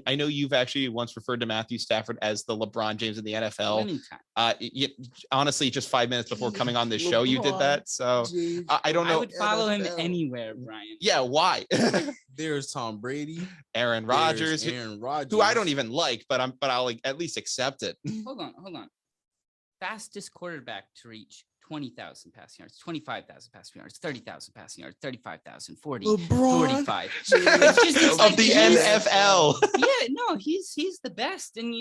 I know you've actually once referred to Matthew Stafford as the LeBron James of the NFL. Honestly, just 5 minutes before coming on this show, you did that. So I don't know. I would follow him anywhere, Brian. Yeah, why? There's Tom Brady, Aaron Rodgers, who I don't even like, but I'll like at least accept it. Hold on. Fastest quarterback to reach 20,000 passing yards, 25,000 passing yards, 30,000 passing yards, 35,000, 40, LeBron 45. It's of the NFL. Yeah, no, he's the best. And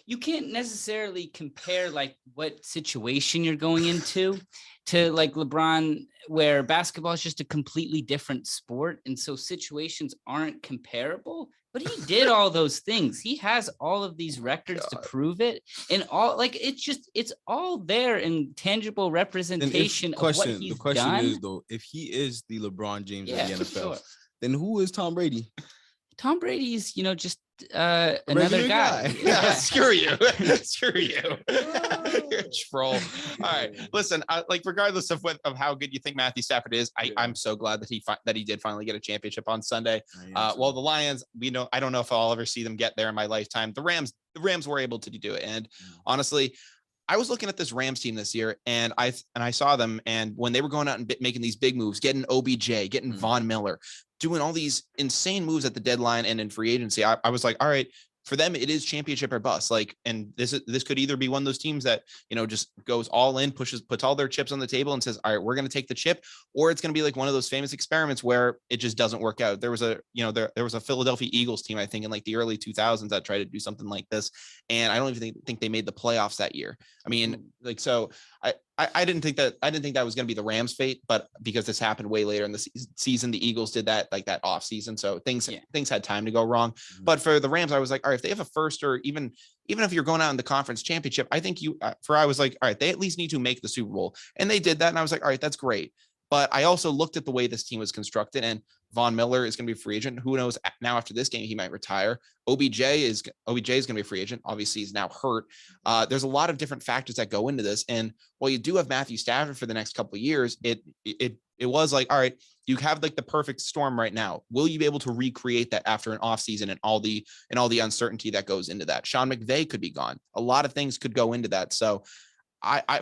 you can't necessarily compare like what situation you're going into to like LeBron, where basketball is just a completely different sport. And so situations aren't comparable. But he did all those things. He has all of these records to prove it. And all like it's all there in tangible representation of what he's done. The question is though, if he is the LeBron James of the NFL, then who is Tom Brady? Tom Brady's, just another guy. Yeah, screw you. Screw you. You're a troll. All right. Listen, like regardless of how good you think Matthew Stafford is, I'm so glad that he did finally get a championship on Sunday. Well, the Lions, I don't know if I'll ever see them get there in my lifetime. The Rams were able to do it. And honestly, I was looking at this Rams team this year, and I saw them, and when they were going out and making these big moves, getting OBJ, getting Von Miller, doing all these insane moves at the deadline and in free agency, I was like, all right, for them, it is championship or bust. Like, and this could either be one of those teams that, just goes all in, puts all their chips on the table and says, all right, we're going to take the chip, or it's going to be like one of those famous experiments where it just doesn't work out. There was there was a Philadelphia Eagles team, I think in like the early 2000s that tried to do something like this. And I don't even think they made the playoffs that year. I mean, like, so I didn't think that was going to be the Rams' fate, but because this happened way later in the season, the Eagles did that like that off season. So things had time to go wrong. Mm-hmm. But for the Rams, I was like, all right, if they have a first, or even if you're going out in the conference championship, I think I was like, all right, they at least need to make the Super Bowl. And they did that. And I was like, all right, that's great. But I also looked at the way this team was constructed, and Von Miller is going to be a free agent. Who knows? Now after this game, he might retire. OBJ is going to be a free agent. Obviously, he's now hurt. There's a lot of different factors that go into this. And while you do have Matthew Stafford for the next couple of years, it was like, all right, you have like the perfect storm right now. Will you be able to recreate that after an offseason and all the uncertainty that goes into that? Sean McVay could be gone. A lot of things could go into that. So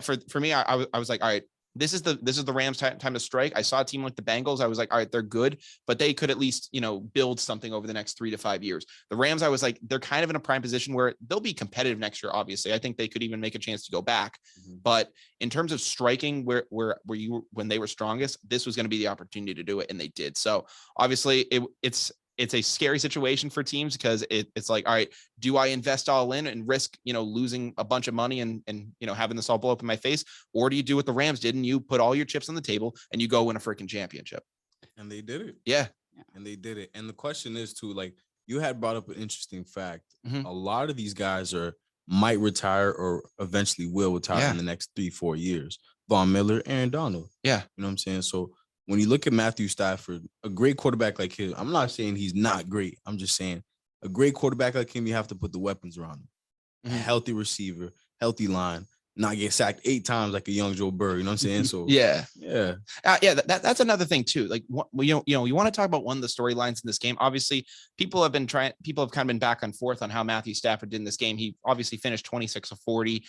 for me, I was like, all right, this is the Rams time to strike. I saw a team like the Bengals. I was like, all right, they're good, but they could at least, build something over the next 3 to 5 years. The Rams, I was like, they're kind of in a prime position where they'll be competitive next year. Obviously, I think they could even make a chance to go back. Mm-hmm. But in terms of striking when they were strongest, this was going to be the opportunity to do it. And they did. So obviously it's a scary situation for teams, because it's like, all right, do I invest all in and risk, losing a bunch of money and having this all blow up in my face? Or do you do what the Rams did and you put all your chips on the table and you go win a freaking championship? And they did it. Yeah. And they did it. And the question is too, like you had brought up an interesting fact. Mm-hmm. A lot of these guys might retire or eventually will retire in the next 3-4 years. Von Miller, Aaron Donald. Yeah. You know what I'm saying? So when you look at Matthew Stafford, a great quarterback like him, I'm not saying he's not great. I'm just saying a great quarterback like him, you have to put the weapons around him. Mm-hmm. A healthy receiver, healthy line, not get sacked 8 times like a young Joe Burrow. You know what I'm saying? So yeah. That's another thing too. Like, you want to talk about one of the storylines in this game. Obviously, people have kind of been back and forth on how Matthew Stafford did in this game. He obviously finished 26 of 40,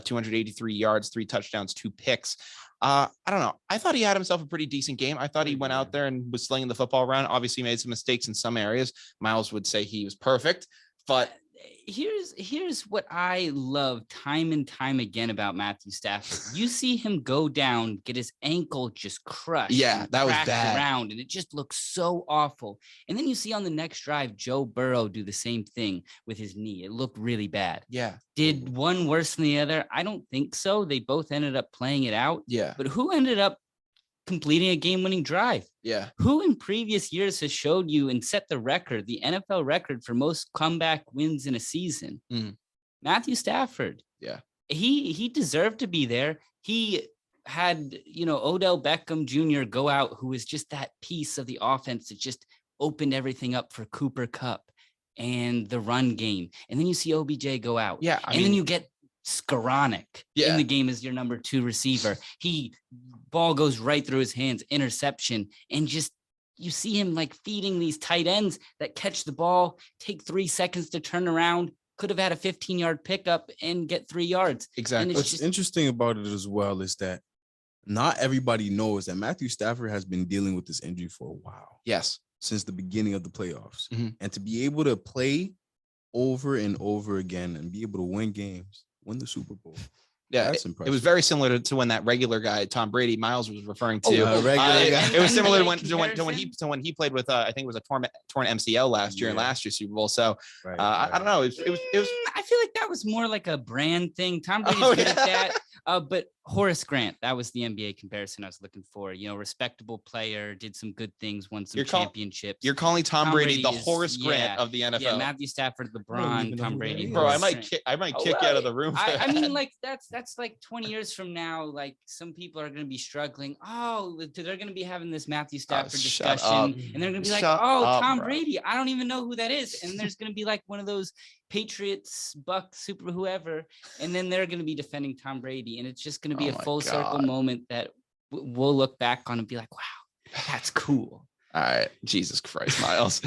283 yards, 3 touchdowns, 2 picks. I don't know. I thought he had himself a pretty decent game. I thought he went out there and was slinging the football around. Obviously made some mistakes in some areas. Miles would say he was perfect, but here's what I love time and time again about Matthew Stafford. You see him go down, get his ankle just crushed. Yeah, that was bad. Around, and it just looks so awful. And then you see on the next drive, Joe Burrow do the same thing with his knee. It looked really bad. Yeah. Did one worse than the other? I don't think so. They both ended up playing it out. Yeah. But who ended up completing a game-winning drive? Yeah. Who in previous years has showed you and set the record, the NFL record for most comeback wins in a season? Matthew Stafford. Yeah. He deserved to be there. He had, Odell Beckham Jr. go out, who was just that piece of the offense that just opened everything up for Cooper Kupp and the run game. And then you see OBJ go out. Yeah. Then you get Skoranek in the game as your number 2 receiver. Ball goes right through his hands, interception, and just you see him like feeding these tight ends that catch the ball, take 3 seconds to turn around, could have had a 15-yard pickup and get 3 yards. Exactly. What's interesting about it as well is that not everybody knows that Matthew Stafford has been dealing with this injury for a while. Yes. Since the beginning of the playoffs. Mm-hmm. And to be able to play over and over again and be able to win games, win the Super Bowl. Yeah, that's impressive. It was very similar to when that regular guy, Tom Brady, Miles was referring to. Regular guy. It was similar to when he played with, I think it was a torn MCL last year in last year's Super Bowl. So right. I don't know. It was. I feel like that was more like a brand thing. Tom Brady's good at that. But Horace Grant, that was the NBA comparison I was looking for. You know, respectable player, did some good things, won some championships. You're calling Tom Brady the Horace Grant of the NFL. Yeah, Matthew Stafford, LeBron, Tom Brady. Bro, I might kick you out of the room. I mean, like that's like 20 years from now. Like some people are going to be struggling. Oh, they're going to be having this Matthew Stafford discussion, and they're going to be like, Tom Brady. I don't even know who that is. And there's going to be like one of those Patriots, Bucks, Super whoever, and then they're going to be defending Tom Brady, and it's just going to be a full circle moment that we'll look back on and be like, wow, that's cool. All right, Jesus Christ, Miles.